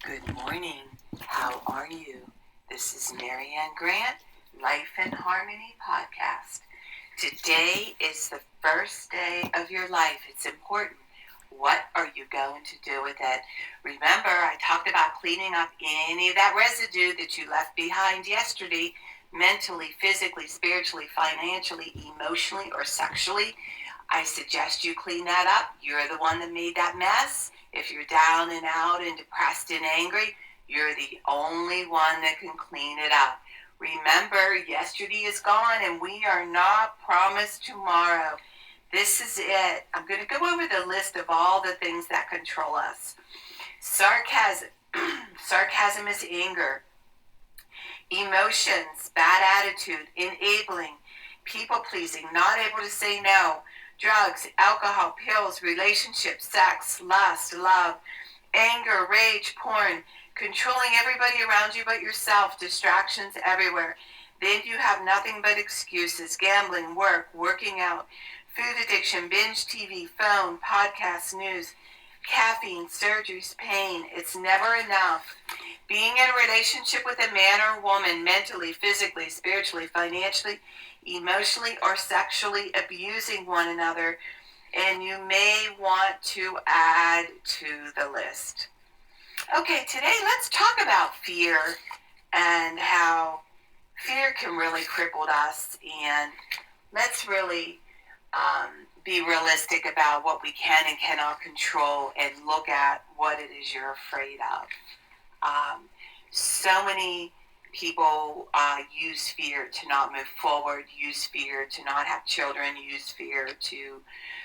Good morning. How are you? This is Marianne Grant, Life in Harmony podcast. Today is the first day of your life. It's important. What are you going to do with it? Remember, I talked about cleaning up any of that residue that you left behind yesterday, mentally, physically, spiritually, financially, emotionally, or sexually. I suggest you clean that up. You're the one that made that mess. If you're down and out and depressed and angry, you're the only one that can clean it up. Remember, yesterday is gone and we are not promised tomorrow. This is it. I'm going to go over the list of all the things that control us. Sarcasm. Sarcasm is anger. Emotions, bad attitude, enabling, people-pleasing, not able to say no. Drugs, alcohol, pills, relationships, sex, lust, love, anger, rage, porn, controlling everybody around you but yourself, distractions everywhere. Then you have nothing but excuses, gambling, work, working out, food addiction, binge TV, phone, podcasts, news, caffeine, surgeries, pain. It's never enough. Being in a relationship with a man or woman, mentally, physically, spiritually, financially, emotionally, or sexually abusing one another, and you may want to add to the list. Okay, today let's talk about fear and how fear can really cripple us, and let's really be realistic about what we can and cannot control and look at what it is you're afraid of. So many people use fear to not move forward, use fear to not have children, use fear to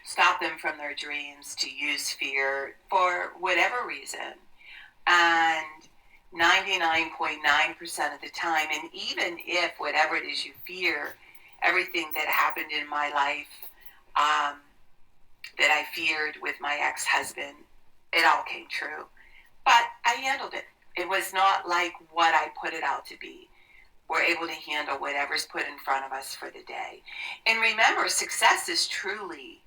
stop them from their dreams, to use fear for whatever reason. And 99.9% of the time, and even if whatever it is you fear, everything that happened in my life that I feared with my ex-husband, it all came true. But I handled it. It was not like what I put it out to be. We're able to handle whatever's put in front of us for the day. And remember, success is truly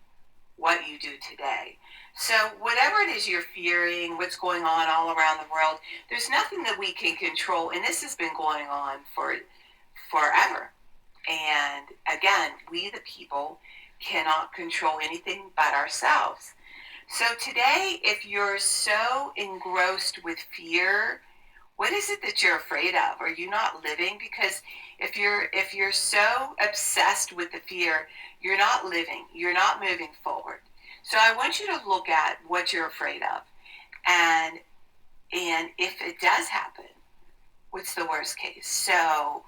what you do today. So whatever it is you're fearing, what's going on all around the world, there's nothing that we can control. And this has been going on for forever. And again, we the people cannot control anything but ourselves. So today, if you're so engrossed with fear, what is it that you're afraid of? Are you not living? Because if you're so obsessed with the fear, you're not living. You're not moving forward. So I want you to look at what you're afraid of. And if it does happen, what's the worst case? So,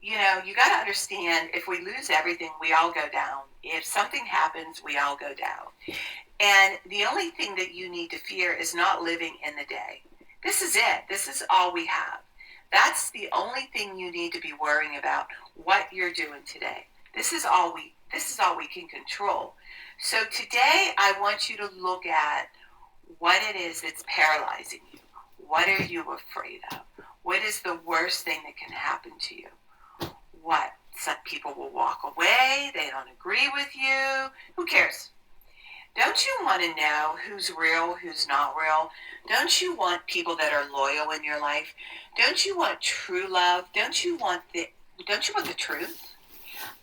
you got to understand, if we lose everything, we all go down. If something happens, we all go down. And the only thing that you need to fear is not living in the day. This is it. This is all we have. That's the only thing you need to be worrying about, what you're doing today. This is all we can control. So today I want you to look at what it is that's paralyzing you. What are you afraid of? What is the worst thing that can happen to you? What? Some people will walk away. They don't agree with you. Who cares? Don't you want to know who's real, who's not real? Don't you want people that are loyal in your life? Don't you want true love? Don't you want the truth?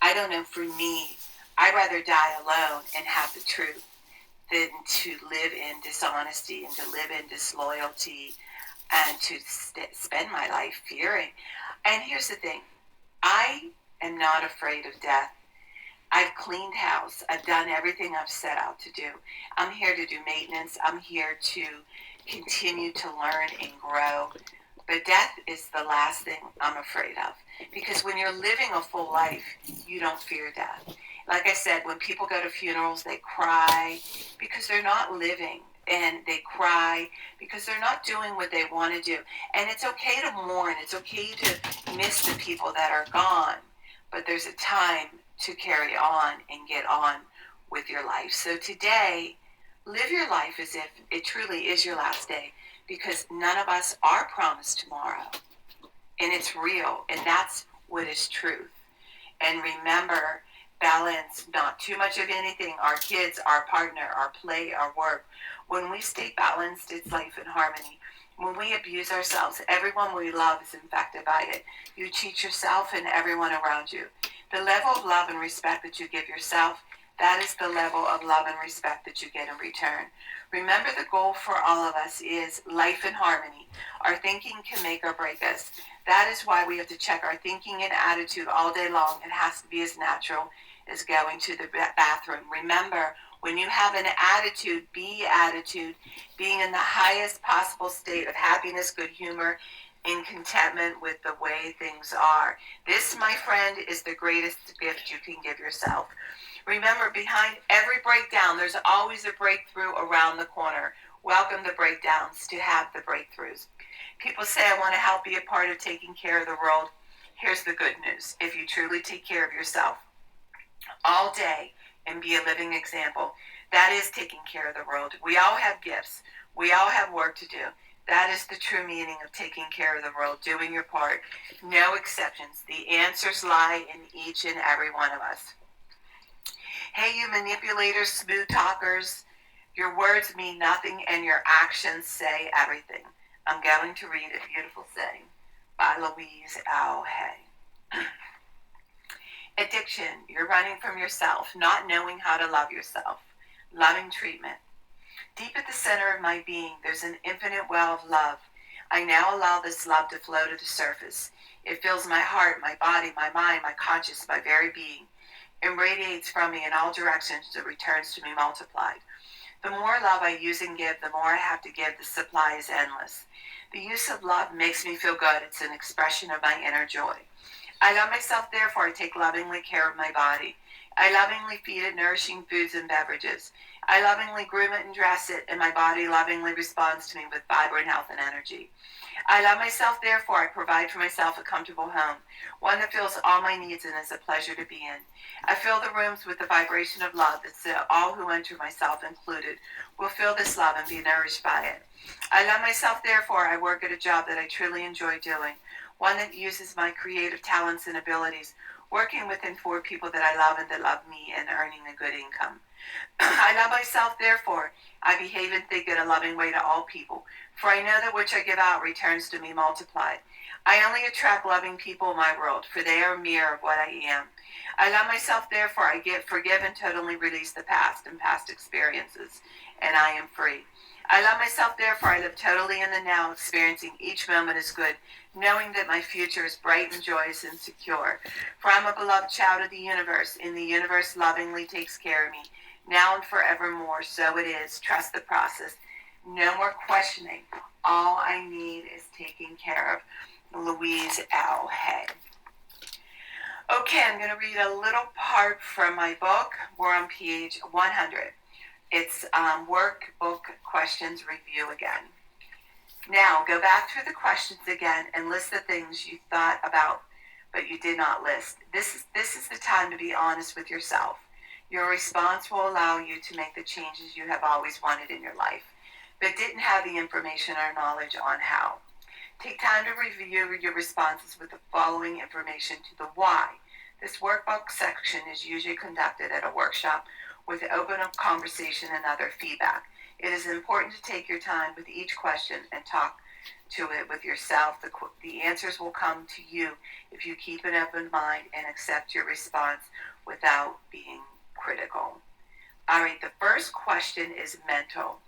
I don't know, for me, I'd rather die alone and have the truth than to live in dishonesty and to live in disloyalty and to spend my life fearing. And here's the thing. I am not afraid of death. I've cleaned house. I've done everything I've set out to do. I'm here to do maintenance. I'm here to continue to learn and grow. But death is the last thing I'm afraid of. Because when you're living a full life, you don't fear death. Like I said, when people go to funerals, they cry because they're not living. And they cry because they're not doing what they want to do. And it's okay to mourn. It's okay to miss the people that are gone. But there's a time to carry on and get on with your life. So today, live your life as if it truly is your last day, because none of us are promised tomorrow. And it's real, and that's what is truth. And remember, balance, not too much of anything, our kids, our partner, our play, our work. When we stay balanced, it's life in harmony. When we abuse ourselves, everyone we love is infected by it. You cheat yourself and everyone around you. The level of love and respect that you give yourself, that is the level of love and respect that you get in return. Remember, the goal for all of us is life in harmony. Our thinking can make or break us. That is why we have to check our thinking and attitude all day long. It has to be as natural as going to the bathroom. Remember, when you have an attitude, being in the highest possible state of happiness, good humor, and contentment with the way things are. This, my friend, is the greatest gift you can give yourself. Remember, behind every breakdown, there's always a breakthrough around the corner. Welcome the breakdowns to have the breakthroughs. People say, I want to help be a part of taking care of the world. Here's the good news. If you truly take care of yourself all day and be a living example, that is taking care of the world. We all have gifts. We all have work to do. That is the true meaning of taking care of the world, doing your part. No exceptions. The answers lie in each and every one of us. Hey, you manipulators, smooth talkers, your words mean nothing and your actions say everything. I'm going to read a beautiful saying by Louise L. Hay. Addiction, you're running from yourself, not knowing how to love yourself. Loving treatment. Deep at the center of my being, there's an infinite well of love. I now allow this love to flow to the surface. It fills my heart, my body, my mind, my conscience, my very being. It radiates from me in all directions. It returns to me multiplied. The more love I use and give, the more I have to give. The supply is endless. The use of love makes me feel good. It's an expression of my inner joy. I love myself, therefore I take lovingly care of my body. I lovingly feed it nourishing foods and beverages. I lovingly groom it and dress it, and my body lovingly responds to me with vibrant health and energy. I love myself, therefore I provide for myself a comfortable home, one that fills all my needs and is a pleasure to be in. I fill the rooms with the vibration of love that so all who enter, myself included, will feel this love and be nourished by it. I love myself, therefore I work at a job that I truly enjoy doing, one that uses my creative talents and abilities, working within 4 people that I love and that love me and earning a good income. I love myself, therefore I behave and think in a loving way to all people, for I know that which I give out returns to me multiplied. I only attract loving people in my world, for they are a mirror of what I am. I love myself, therefore I forgive and totally release the past and past experiences, and I am free. I love myself, therefore I live totally in the now, experiencing each moment as good, knowing that my future is bright and joyous and secure. For I'm a beloved child of the universe, and the universe lovingly takes care of me, now and forevermore. So it is. Trust the process. No more questioning. All I need is taken care of. Louise L. Hay. Okay, I'm going to read a little part from my book. We're on page 100. It's workbook questions review again. Now, go back through the questions again and list the things you thought about but you did not list. This is the time to be honest with yourself. Your response will allow you to make the changes you have always wanted in your life, but didn't have the information or knowledge on how. Take time to review your responses with the following information to the why. This workbook section is usually conducted at a workshop with open conversation and other feedback. It is important to take your time with each question and talk to it with yourself. The answers will come to you if you keep an open mind and accept your response without being critical. All right, the first question is mental.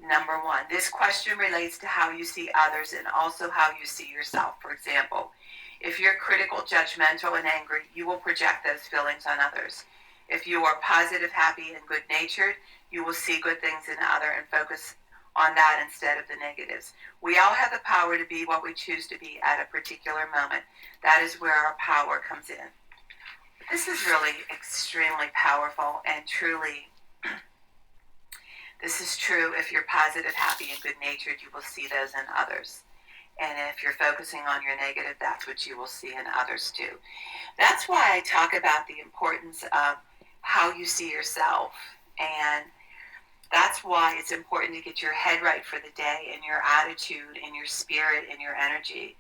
Number 1, this question relates to how you see others and also how you see yourself. For example, if you're critical, judgmental, and angry, you will project those feelings on others. If you are positive, happy, and good-natured, you will see good things in others and focus on that instead of the negatives. We all have the power to be what we choose to be at a particular moment. That is where our power comes in. This is really extremely powerful and truly, this is true. If you're positive, happy, and good-natured, you will see those in others. And if you're focusing on your negative, that's what you will see in others too. That's why I talk about the importance of how you see yourself. And that's why it's important to get your head right for the day and your attitude and your spirit and your energy.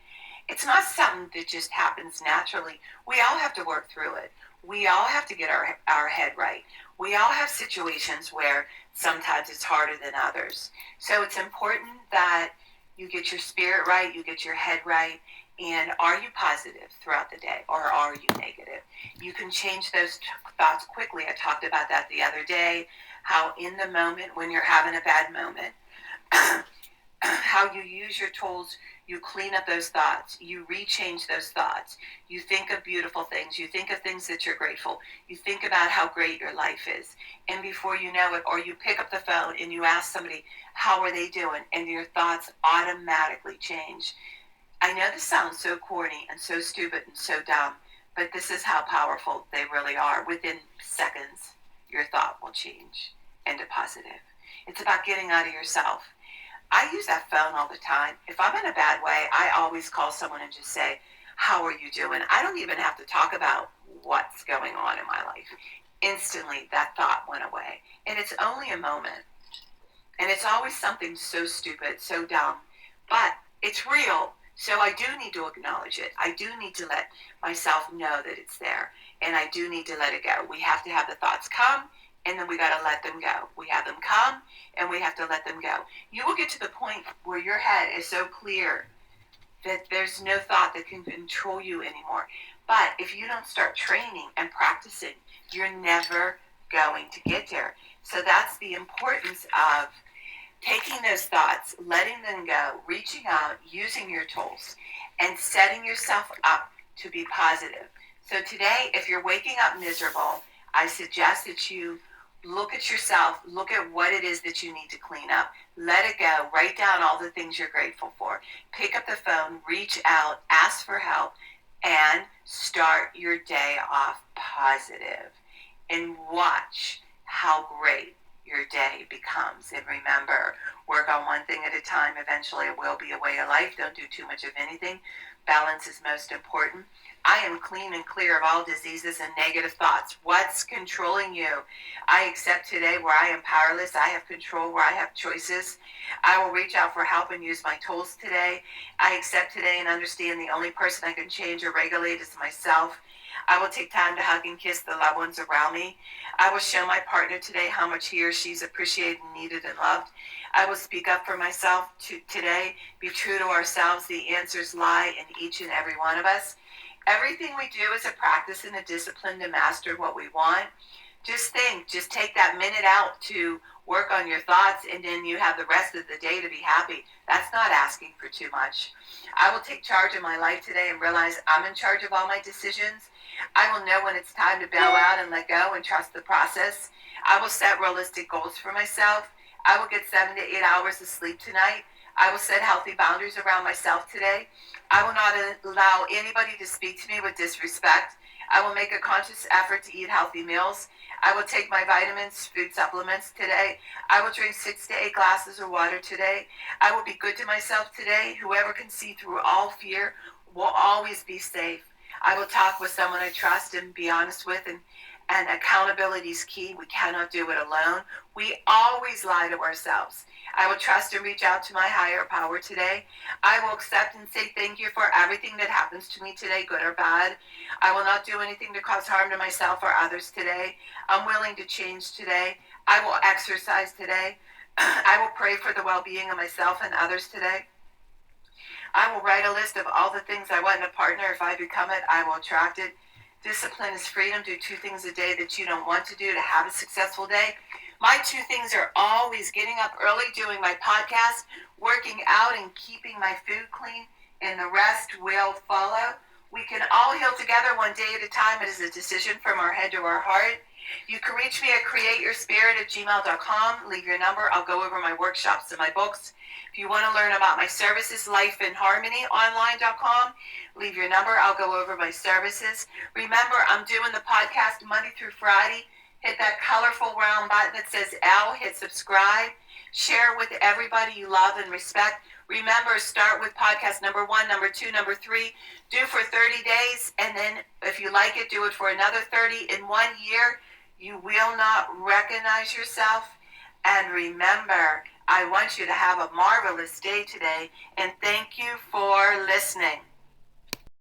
It's not something that just happens naturally. We all have to work through it. We all have to get our head right. We all have situations where sometimes it's harder than others. So it's important that you get your spirit right, you get your head right, and are you positive throughout the day, or are you negative? You can change those thoughts quickly. I talked about that the other day, how in the moment when you're having a bad moment, how you use your tools, you clean up those thoughts, you rechange those thoughts, you think of beautiful things, you think of things that you're grateful, you think about how great your life is, and before you know it, or you pick up the phone and you ask somebody, how are they doing, and your thoughts automatically change. I know this sounds so corny and so stupid and so dumb, but this is how powerful they really are. Within seconds, your thought will change into positive. It's about getting out of yourself. I use that phone all the time. If I'm in a bad way, I always call someone and just say, how are you doing? I don't even have to talk about what's going on in my life. Instantly, that thought went away. And it's only a moment. And it's always something so stupid, so dumb. But it's real. So I do need to acknowledge it. I do need to let myself know that it's there. And I do need to let it go. We have to have the thoughts come, and then we got to let them go. We have them come, and we have to let them go. You will get to the point where your head is so clear that there's no thought that can control you anymore. But if you don't start training and practicing, you're never going to get there. So that's the importance of taking those thoughts, letting them go, reaching out, using your tools, and setting yourself up to be positive. So today, if you're waking up miserable, I suggest that you look at yourself, look at what it is that you need to clean up, let it go, write down all the things you're grateful for, pick up the phone, reach out, ask for help, and start your day off positive. And watch how great your day becomes. And remember, work on one thing at a time. Eventually it will be a way of life. Don't do too much of anything. Balance is most important. I am clean and clear of all diseases and negative thoughts. What's controlling you? I accept today where I am powerless. I have control where I have choices. I will reach out for help and use my tools today. I accept today and understand the only person I can change or regulate is myself. I will take time to hug and kiss the loved ones around me. I will show my partner today how much he or she's appreciated, needed, and loved. I will speak up for myself today. Be true to ourselves. The answers lie in each and every one of us. Everything we do is a practice and a discipline to master what we want. Just think, just take that minute out to work on your thoughts, and then you have the rest of the day to be happy. That's not asking for too much. I will take charge of my life today and realize I'm in charge of all my decisions. I will know when it's time to bow out and let go and trust the process. I will set realistic goals for myself. I will get 7 to 8 hours of sleep tonight. I will set healthy boundaries around myself today. I will not allow anybody to speak to me with disrespect. I will make a conscious effort to eat healthy meals. I will take my vitamins, food supplements today. I will drink 6 to 8 glasses of water today. I will be good to myself today. Whoever can see through all fear will always be safe. I will talk with someone I trust and be honest with, and accountability is key. We cannot do it alone. We always lie to ourselves. I will trust and reach out to my higher power today. I will accept and say thank you for everything that happens to me today, good or bad. I will not do anything to cause harm to myself or others today. I'm willing to change today. I will exercise today. I will pray for the well-being of myself and others today. I will write a list of all the things I want in a partner. If I become it, I will attract it. Discipline is freedom. Do 2 things a day that you don't want to do to have a successful day. My 2 things are always getting up early, doing my podcast, working out, and keeping my food clean, and the rest will follow. We can all heal together one day at a time. It is a decision from our head to our heart. You can reach me at createyourspirit@gmail.com. Leave your number. I'll go over my workshops and my books. If you want to learn about my services, lifeinharmonyonline.com. Leave your number. I'll go over my services. Remember, I'm doing the podcast Monday through Friday. Hit that colorful round button that says L. Hit subscribe. Share with everybody you love and respect. Remember, start with podcast number 1, number 2, number 3. Do for 30 days, and then if you like it, do it for another 30. In 1 year, you will not recognize yourself. And remember, I want you to have a marvelous day today, and thank you for listening.